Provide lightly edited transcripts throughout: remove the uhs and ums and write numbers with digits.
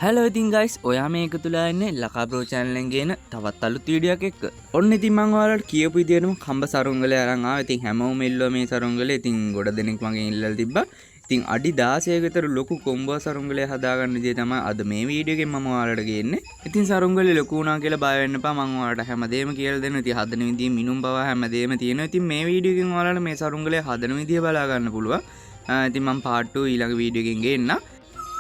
Hello ඉතින් guys ඔයා මේ එකතුලා ඉන්නේ ලකා බ්‍රෝ channel එකෙන් ගේන තවත් අලුත් වීඩියෝ එකක් එක්ක. ඔන්න ඉතින් මම ඔයාලට කියපු විදිහටම කම්බ සරුංගලේ අරන් ආවා. ඉතින් හැමෝම ඉල්ලුවා මේ සරුංගලේ. ඉතින් ගොඩ දෙනෙක් මගෙන් ඉල්ලලා තිබ්බා. ඉතින් අඩි 16ක විතර ලොකු කොම්බුවා සරුංගලේ හදාගන්න විදිය තමයි අද මේ වීඩියෝ එකෙන් මම ඔයාලට ගේන්නේ. ඉතින් සරුංගලේ ලොකු වුණා කියලා බය වෙන්න එපා. මම ඔයාලට හැමදේම කියලා දෙනවා. ඉතින් හදන විදිය මිනුම් බව හැමදේම තියෙනවා. ඉතින් මේ වීඩියෝ එකෙන් ඔයාලට මේ සරුංගලේ හදන විදිය බලා ගන්න පුළුවන්. ඉතින් මම part 2 ඊළඟ වීඩියෝ එකෙන් ගේන්නම්.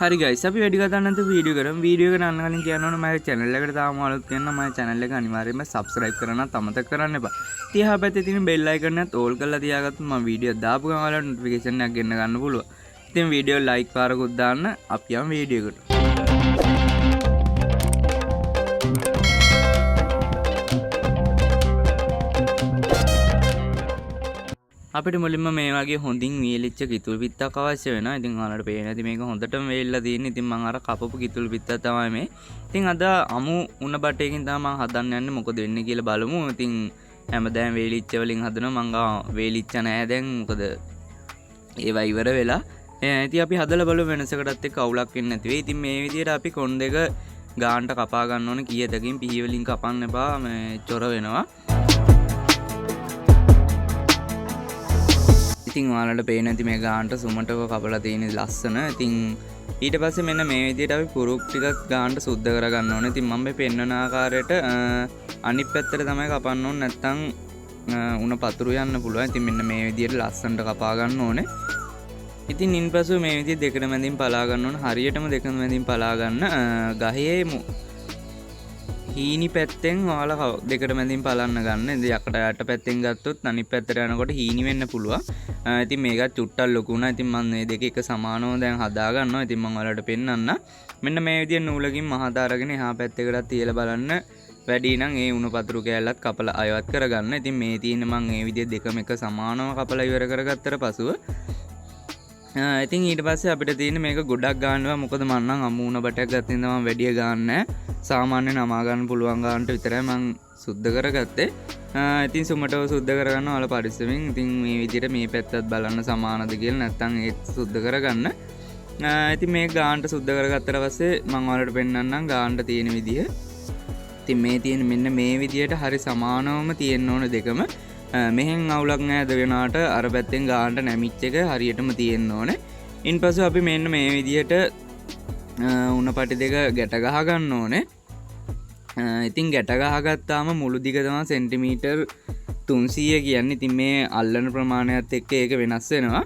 හරි guys අපි වැඩි කතා නැතුව වීඩියෝ කරමු. වීඩියෝ එක යන්න කලින් කියන්න ඕනේ මගේ channel එකට තාම අලුත් වෙන නම් මගේ channel එක අනිවාර්යයෙන්ම subscribe කරන්නත් අමතක කරන්න එපා. ඉතින් එහා පැත්තේ තියෙන bell icon එකත් all කරලා තියාගත්තොත් මම වීඩියෝ දාපු ගමන් ඔයාලට notification එකක් ගෙන්න ගන්න පුළුවන්. ඉතින් වීඩියෝ like පාරකුත් දාන්න. අපි යමු වීඩියෝ එකට. අපිට මුලින්ම මේ වගේ හොඳින් වීලිච්ච කිතුල් පිත්තක් අවශ්‍ය වෙනවා. ඉතින් ඔයාලට පේන ඇති මේක හොඳටම වේලිලා තියෙන්නේ. ඉතින් මම අර කපපු කිතුල් පිත්තක් තමයි මේ. ඉතින් අද අමු උණ බටේකින් තමයි මම හදන්න යන්නේ. මොකද වෙන්නේ කියලා බලමු. ඉතින් හැමදාම වේලිච්ච වලින් හදනවා. මම වේලිච්ච නෑ දැන්. මොකද ඒවා ඉවර වෙලා. ඉතින් අපි හදලා බලමු වෙනසකටත් එක්ක අවුලක් වෙන්නේ නැති වෙයි. ඉතින් මේ විදිහට අපි කොන් දෙක ගානට කපා ගන්න ඕනේ. කීයදකින් පිහි වලින් කපන්න එපා. මේ චොර වෙනවා. ඉතින් ඔයාලට පේන ඇති මේ ගානට සුමටව කපලා තියෙන ලස්සන. ඉතින් ඊට පස්සේ මෙන්න මේ විදිහට අපි පුරුක් ටිකක් ගානට සුද්ධ කරගන්න ඕනේ. ඉතින් මම මේ පෙන්වන ආකාරයට අනිත් පැත්තට තමයි කපන්න ඕනේ. නැත්තම් උණ පතුරු යන්න පුළුවන්. ඉතින් මෙන්න මේ විදිහට ලස්සනට කපා ගන්න ඕනේ. ඉතින් ඉන්පසු මේ විදිහට දෙකට මැදින් පලා ගන්න ඕනේ. හරියටම දෙකට මැදින් පලා ගන්න. ගහේ හීනි පැත්තෙන් ඔයාලා දෙකට මැදින් පලන්න ගන්න. ඉතින් යකට යට පැත්තෙන් ගත්තොත් අනිත් පැත්තට යනකොට හීනි වෙන්න පුළුවන්. ඉතින් මේකත් චුට්ටක් ලොකු වුණා. ඉතින් මම මේ දෙක එක සමානව දැන් හදා ගන්නවා. ඉතින් මම ඔයාලට පෙන්නන්න. මෙන්න මේ විදිහට නූලකින් මහත අරගෙන එහා පැත්තකටත් තියලා බලන්න. වැඩි නම් ඒ උණු පතුරු කෑල්ලත් කපලා අයවත් කරගන්න. ඉතින් මේ තියෙන මම මේ විදිහට දෙකම එක සමානව කපලා ඉවර කරගත්තට පසුව ඉතින් ඊට පස්සේ අපිට තියෙන්නේ මේක ගොඩක් ගන්නවා. මොකද මම නම් අමු උණ බටයක් ගත්තා ඉඳන් මම වැඩිය ගන්න නැහැ. සාමාන්‍ය නමා ගන්න පුළුවන් ගන්නට විතරයි මම සුද්ධ කරගත්තේ. ඉතින් සුමටව සුද්ධ කරගන්න ඔයාලා පරිස්සමින්. ඉතින් මේ විදිහට මේ පැත්තත් බලන්න සමානද කියලා නැත්නම් ඒත් සුද්ධ කරගන්න. ඉතින් මේ ගානට සුද්ධ කරගත්තට පස්සේ මම ඔයාලට පෙන්නන්නම් ගානට තියෙන විදිහ. ඉතින් මේ තියෙන මෙන්න මේ විදිහට හරි සමානවම තියෙන්න ඕන දෙකම. මෙහෙන් අවුලක් නැහැ දෙවෙනාට අර පැත්තෙන් ගානට නැමිච් එක හරියටම තියෙන්න ඕනේ. ඉන්පස්සේ අපි මෙන්න මේ විදිහට උණ පටි දෙක ගැට ගහ ගන්න ඕනේ. ඉතින් ගැට ගහගත්තාම මුළු දිග තමයි සෙන්ටිමීටර් 300 කියන්නේ. ඉතින් මේ අල්ලන ප්‍රමාණයත් එක්ක ඒක වෙනස් වෙනවා.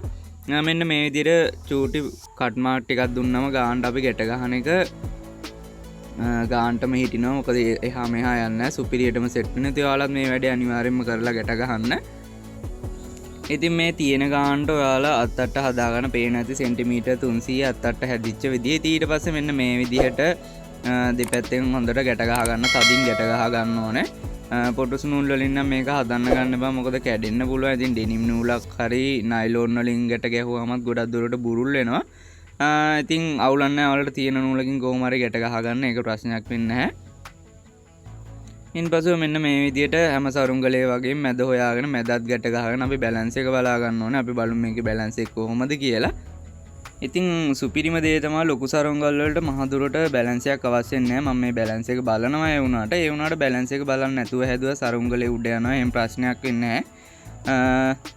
මෙන්න මේ විදිහට චූටි කට් මාක් ටිකක් දුන්නම ගානට අපි ගැට ගහන එක ගානටම හිටිනවා. මොකද එහා මෙහා යන්නේ නැහැ. සුපිරියටම සෙට් වෙන. ඉතින් ඔයාලත් මේ වැඩේ අනිවාර්යයෙන්ම කරලා ගැට ගහන්න. ඉතින් මේ තියෙන ගානට ඔයාලා අත්තට හදාගන්න පේන ඇති සෙන්ටිමීටර් 300 අත්තට හැදිච්ච විදිය. ඊට පස්සේ මෙන්න මේ විදිහට දෙපැත්තෙන් හොඳට ගැට ගහ ගන්න. තදින් ගැට ගහ ගන්න ඕනේ. පොටුස් නූල් වලින් නම් මේක හදන්න ගන්න බෑ. මොකද කැඩෙන්න පුළුවන්. ඉතින් ඩෙනිම් නූලක් හරි නයිලෝන් වලින් ගැට ගැහුවාමත් ගොඩක් දුරට බුරුල් වෙනවා. ඉතින් අවුලක් නැහැ. ඔයාලට තියෙන නූලකින් කොහොම හරි ගැට ගහ ගන්න. ඒක ප්‍රශ්නයක් වෙන්නේ නැහැ. ඉන්පසු මෙන්න මේ විදිහට හැම සරුංගලේ වගේ මැද හොයාගෙන මැදත් ගැට ගහගෙන අපි බැලන්ස් එක බලා ගන්න ඕනේ. අපි බලමු මේකේ බැලන්ස් එක කොහොමද කියලා. ඉතින් සුපිරිම දේ තමයි ලොකු සරුංගල් වලට මහ දුරට බැලන්ස් එකක් අවශ්‍ය නැහැ. මම මේ බැලන්ස් එක බලනවා ඒ වුණාට බැලන්ස් එක බලන්න නැතුව හැදුවා සරුංගලේ උඩ යනවා. එහෙම ප්‍රශ්නයක් වෙන්නේ නැහැ.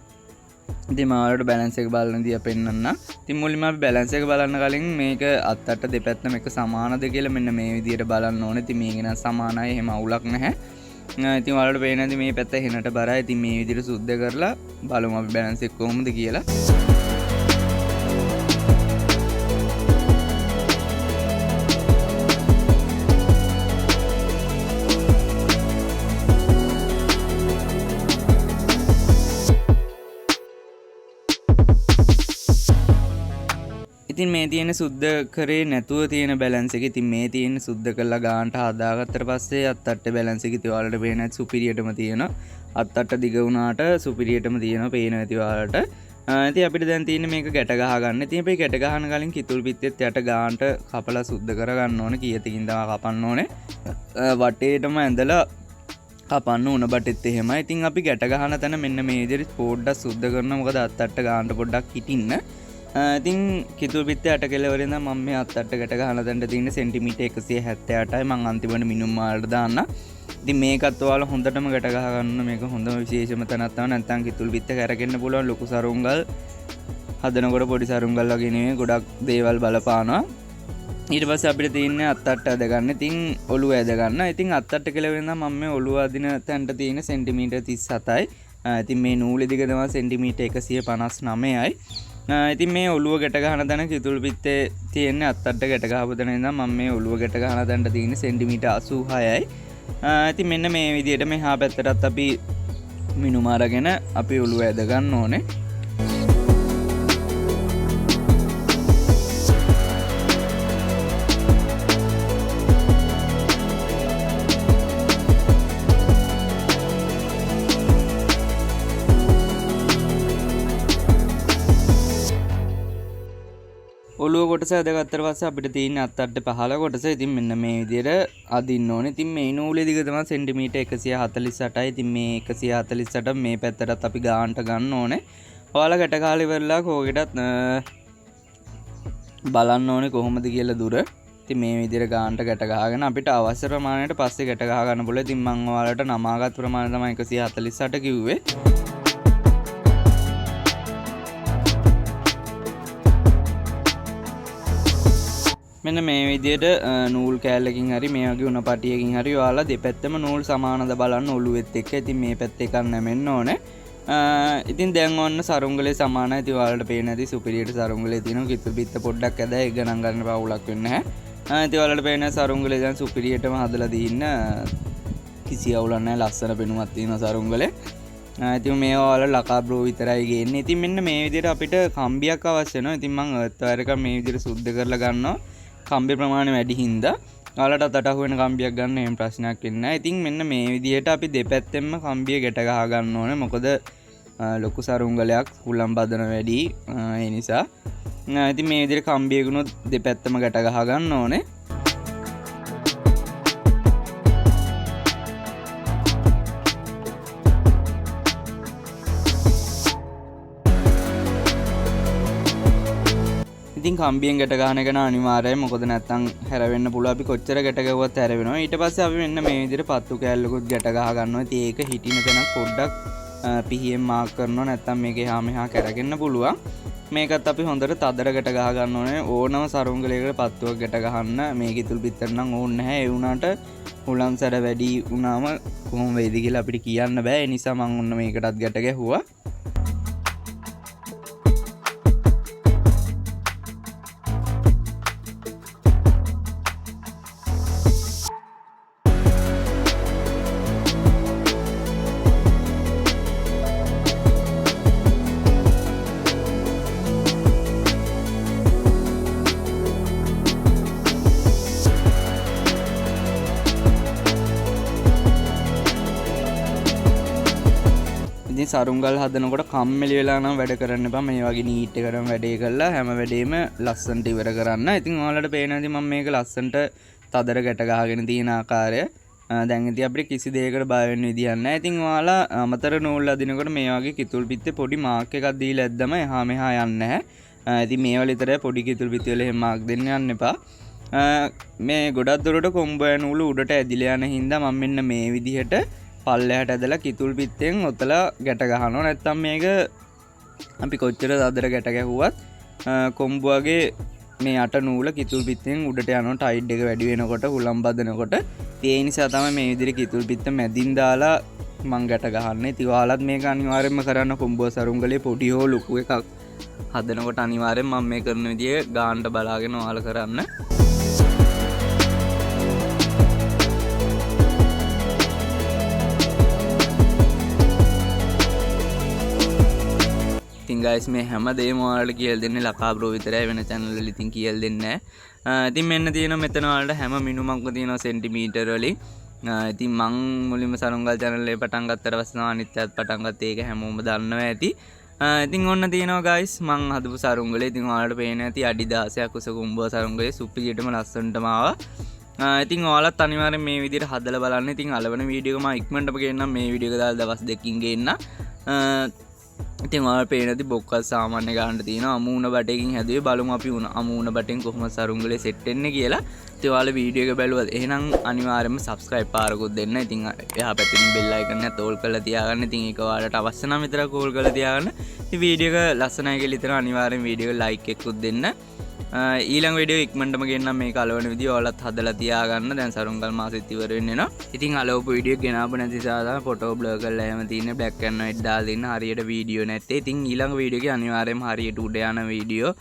ඉතින් මම ඔයාලට බැලන්ස් එක බලන දිහා පෙන්නන්න. ඉතින් මුලින්ම අපි බැලන්ස් එක බලන්න කලින් මේක අත්තට දෙපැත්තම එක සමානද කියලා මෙන්න මේ විදිහට බලන්න ඕනේ. ඉතින් මේක නම් සමානයි. එහෙම අවුලක් නැහැ. ඉතින් ඔයාලට පේන ඇති මේ පැත්ත හෙනට බරයි. ඉතින් මේ විදිහට සුද්ධ කරලා බලමු අපි බැලන්ස් එක කොහොමද කියලා. ඉතින් මේ තියෙන සුද්ධ කරේ නැතුව තියෙන බැලන්ස් එක. ඉතින් මේ තියෙන සුද්ධ කරලා ගානට හදාගත්තට පස්සේ අත්තට බැලන්ස් එක ඉතින් ඔයාලට පේන ඇති සුපිරියටම තියෙනවා. අත්තට දිග වුණාට සුපිරියටම තියෙනවා පේන ඇති ඔයාලට. ඉතින් අපිට දැන් තියෙන්නේ මේක ගැට ගහ ගන්න. ඉතින් අපි ගැට ගහන කලින් කිතුල් පිත්තෙත් යට ගානට කපලා සුද්ධ කරගන්න ඕනේ. කීයකින් තමයි කපන්න ඕනේ. වටේටම ඇඳලා කපන්න උණ බටෙත් එහෙමයි. ඉතින් අපි ගැට ගහන තැන මෙන්න මේ විදිහට පොඩ්ඩක් සුද්ධ කරනවා. මොකද අත්තට ගානට පොඩ්ඩක් හිටින්න. ඉතින් කිතුල් පිත්තේ අට කෙලවරෙන් මම මේ අත්තට ගැට ගහන තැනට තියෙන සෙන්ටිමීටර් 178යි මම අන්තිමට මිනුම් මාලට දාන්න. ඉතින් මේකත් ඔයාලා හොඳටම ගැට ගහ ගන්න. මේක හොඳම විශේෂම තැනක් තමයි. නැත්නම් කිතුල් පිත්ත කැරකෙන්න පුළුවන් ලොකු සරුංගල් හදනකොට පොඩි සරුංගල් වගේ නෙවෙයි ගොඩක් දේවල් බලපානවා. ඊට පස්සේ අපිට තියෙන්නේ අත්තට ඇද ගන්න. ඉතින් ඔළුව ඇද ගන්න. ඉතින් අත්තට කෙලවරෙන් මම මේ ඔළුව අදින තැනට තියෙන සෙන්ටිමීටර් 37යි. ඉතින් මේ නූලේ දිග තමයි සෙන්ටිමීටර් 159යි. ඉතින් මේ ඔළුව ගැට ගහන තැන කිතුල් පිත්තේ තියෙන්නේ අත්තට ගැට ගහපු තැන ඉඳන් මම මේ ඔළුව ගැට ගහන තැනට තියෙන්නේ සෙන්ටිමීටර් 86යි. ඉතින් මෙන්න මේ විදිහට මෙහා පැත්තටත් අපි මිනුම අරගෙන අපි ඔළුව ඇද ගන්න ඕනේ. ඔළුව කොටස ඇදගත්තට පස්සේ අපිට තියෙන්නේ අත්තට පහළ කොටස. ඉතින් මෙන්න මේ විදිහට අදින්න ඕනේ. ඉතින් මේ නූලේ දිග තමයි සෙන්ටිමීටර් 148යි. ඉතින් මේ 148ට මේ පැත්තටත් අපි ගානට ගන්න ඕනේ. ඔයාලා ගැට කාලේ ඉවරලා කෝකෙටත් බලන්න ඕනේ කොහොමද කියලා දුර. ඉතින් මේ විදිහට ගානට ගැට ගහගෙන අපිට අවශ්‍ය ප්‍රමාණයට පස්සේ ගැට ගහ ගන්න පුළුවන්. ඉතින් මම ඔයාලට නමාගත් ප්‍රමාණය තමයි 148 කිව්වේ. මෙන්න මේ විදිහට නූල් කෑල්ලකින් හරි මේ වගේ උණ පටියකින් හරි ඔයාලා දෙපැත්තම නූල් සමානද බලන්න ඔළුවෙත් එක්ක. ඉතින් මේ පැත්ත එකක් නැමෙන්න ඕනේ. ඉතින් දැන් ඔන්න සරුංගලේ සමානයි. ඉතින් ඔයාලට පේන ඇති සුපිරියට සරුංගලේ තියෙනවා. කිතුල් පිත්ත පොඩ්ඩක් ඇද ඒක ගණන් ගන්න පවුලක් වෙන්නේ නැහැ. ඉතින් ඔයාලට පේන සරුංගලේ දැන් සුපිරියටම හදලා දින්න කිසි අවුලක් නැහැ. ලස්සන පෙනුමක් තියෙනවා සරුංගලේ. ඉතින් මේ ඔයාලා ලකා බ්‍රෝ විතරයි ගේන්නේ. ඉතින් මෙන්න මේ විදිහට අපිට කම්බියක් අවශ්‍ය වෙනවා. ඉතින් මම අර්ත් වයර් එක මේ විදිහට සුද්ධ කරලා ගන්නවා. කම්බි ප්‍රමාණය වැඩි හින්දා ඔයාලට අතට අහු වෙන කම්බියක් ගන්න එහෙම ප්‍රශ්නයක් වෙන්නේ නැහැ. ඉතින් මෙන්න මේ විදිහට අපි දෙපැත්තෙන්ම කම්බිය ගැට ගහ ගන්න ඕනේ. මොකද ලොකු සරුංගලයක් හුලම් බදන වැඩි ඒ නිසා. ඉතින් මේ විදිහට කම්බියකුනොත් දෙපැත්තම ගැට ගහ ගන්න ඕනේ. ඉතින් කම්බියෙන් ගැට ගන්න එක අනිවාර්යයි. මොකද නැත්තම් හැරවෙන්න පුළුවන්. අපි කොච්චර ගැට ගැවුවත් හැරවෙනවා. ඊට පස්සේ අපි මෙන්න මේ විදිහට පත්තු කෑල්ලකුත් ගැට ගහ ගන්නවා. ඉතින් ඒක හිටින තැන පොඩ්ඩක් පිහියෙන් මාක් කරනවා. නැත්තම් මේක එහා මෙහා කරගෙන පුළුවන්. මේකත් අපි හොඳට තදර ගැට ගහ ගන්න ඕනේ. ඕනම සරුංගලයකට පත්තුවක් ගැට ගහන්න මේ කිතුල් පිටතට නම් ඕනේ නැහැ. ඒ වුණාට හුලම් සැර වැඩි වුණාම කොහොම වෙයිද කියලා අපිට කියන්න බෑ. ඒ නිසා මම ඔන්න මේකටත් ගැට ගැහුවා. සරුංගල් හදනකොට කම්මැලි වෙලා නම් වැඩ කරන්න එපා. මේ වගේ නීට් එකටම වැඩේ කරලා හැම වැඩේම ලස්සනට ඉවර කරන්න. ඉතින් ඔයාලට පේනවා ඉතින් මම මේක ලස්සනට තදර ගැට ගහගෙන තියෙන ආකාරය. දැන් ඉතින් අපිට කිසි දෙයකට බය වෙන්න විදියක් නැහැ. ඉතින් ඔයාලා අමතර නූල් අදිනකොට මේ වගේ කිතුල් පිත්තේ පොඩි මාක් එකක් දීලා ඇද්දම එහා මෙහා යන්නේ නැහැ. ඉතින් මේවල විතරයි පොඩි කිතුල් පිටි වල එහෙම මාක් දෙන්න යන්න එපා. මේ ගොඩක් දුරට කොම්බුවා නූල උඩට ඇදිලා යන හින්දා මම මෙන්න මේ විදිහට පල්ලෙහාට ඇදලා කිතුල් පිත්තෙන් ඔතලා ගැට ගහනවා. නැත්තම් මේක අපි කොච්චර තදර ගැට ගැහුවත් කොම්බුවාගේ මේ අට නූල කිතුල් පිත්තෙන් උඩට යනවා ටයිඩ් එක වැඩි වෙනකොට හුලම් බදනකොට. ඒ නිසා තමයි මේ විදිහට කිතුල් පිත්ත මැදින් දාලා මං ගැට ගහන්නේ. ඉතින් ඔයාලත් මේක අනිවාර්යයෙන්ම කරන්න. කොම්බුවා සරුංගලේ පොඩි හෝ ලොකු එකක් හදනකොට අනිවාර්යෙන් මම මේ කරන විදිය ගානට බලාගෙන ඔයාලා කරන්න. ඉතින් guys මේ හැමදේම ඔයාලට කියලා දෙන්නේ ලකා බ්‍රෝ විතරයි, වෙන channel වල ඉතින් කියලා දෙන්නේ නැහැ. ඉතින් මෙන්න තියෙනවා මෙතන ඔයාලට හැම මිනුමක්ම තියෙනවා සෙන්ටිමීටර වලින්. ඉතින් මං මුලින්ම සරුංගල් channel එකේ පටන් ගත්තට පස්සේ අනිත්‍යත් පටන් ගත්තේ ඒක හැමෝම දන්නවා ඇති. ඉතින් ඔන්න තියෙනවා guys මං හදපු සරුංගලේ. ඉතින් ඔයාලට පේන ඇති අඩි 16ක් උස කුඹුව සරුංගලේ සුපිරියටම ලස්සනටම ආවා. ඉතින් ඔයාලත් අනිවාර්යෙන් මේ විදිහට හදලා බලන්න. ඉතින් අලවන වීඩියෝ එක මම ඉක්මනටම ගේන්නම්. මේ වීඩියෝ එක දාලා දවස් දෙකකින් ගේන්න. ඉතින් ඔයාලට පේනදී බොක්කත් සාමාන්‍ය ගන්න තියෙනවා අමුණ බටකින් හැදුවේ බලමු අපි අමුණ බටෙන් කොහොමද සරුංගලේ සෙට් වෙන්නේ කියලා. ඉතින් ඔයාලා වීඩියෝ එක බැලුවද එහෙනම් අනිවාර්යයෙන්ම subscribe පාරකුත් දෙන්න. ඉතින් එහා පැත්තේ bell icon එක ඕල් කරලා තියාගන්න. ඉතින් ඒක ඔයාලට අවශ්‍ය නම් විතරක් ඕල් කරලා තියාගන්න. ඉතින් වීඩියෝ එක ලස්සනයි කියලා හිතන අනිවාර්යෙන් වීඩියෝ එක like එකකුත් දෙන්න. ඊළඟ වීඩියෝ ඉක්මනටම ගෙන්නම් මේක අලවන විදිය ඔයාලත් හදලා තියාගන්න. දැන් සරුංගල් මාසෙත් ඉවර වෙන්න එනවා. ඉතින් අලවපු වීඩියෝ ගෙනාපු නැති සාදා ෆොටෝ බ්ලර් කරලා එහෙම තියෙන black and white දාලා දෙන්න හරියට වීඩියෝ නැත්තේ. ඉතින් ඊළඟ වීඩියෝ එකේ අනිවාර්යයෙන්ම හරියට උඩ යන වීඩියෝ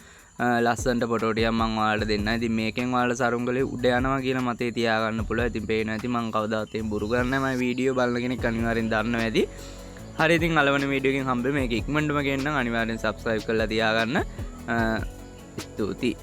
ලස්සනට ෆොටෝ ටිකක් මම ඔයාලට දෙන්නම්. ඉතින් මේකෙන් ඔයාලා සරුංගලේ උඩ යනවා කියලා මතේ තියාගන්න පුළුවන්. ඉතින් පේනවා ඇති මම කවදාවත් එහෙම බොරු කරන්නේ නැහැ. මම වීඩියෝ බලන කෙනෙක් අනිවාර්යෙන් දන්නවා ඇති. හරි ඉතින් අලවන වීඩියෝ එකෙන් හම්බෙමු. මේක ඉක්මනටම ගෙන්නම් අනිවාර්යෙන් subscribe කරලා තියාගන්න. ස්තුතියි.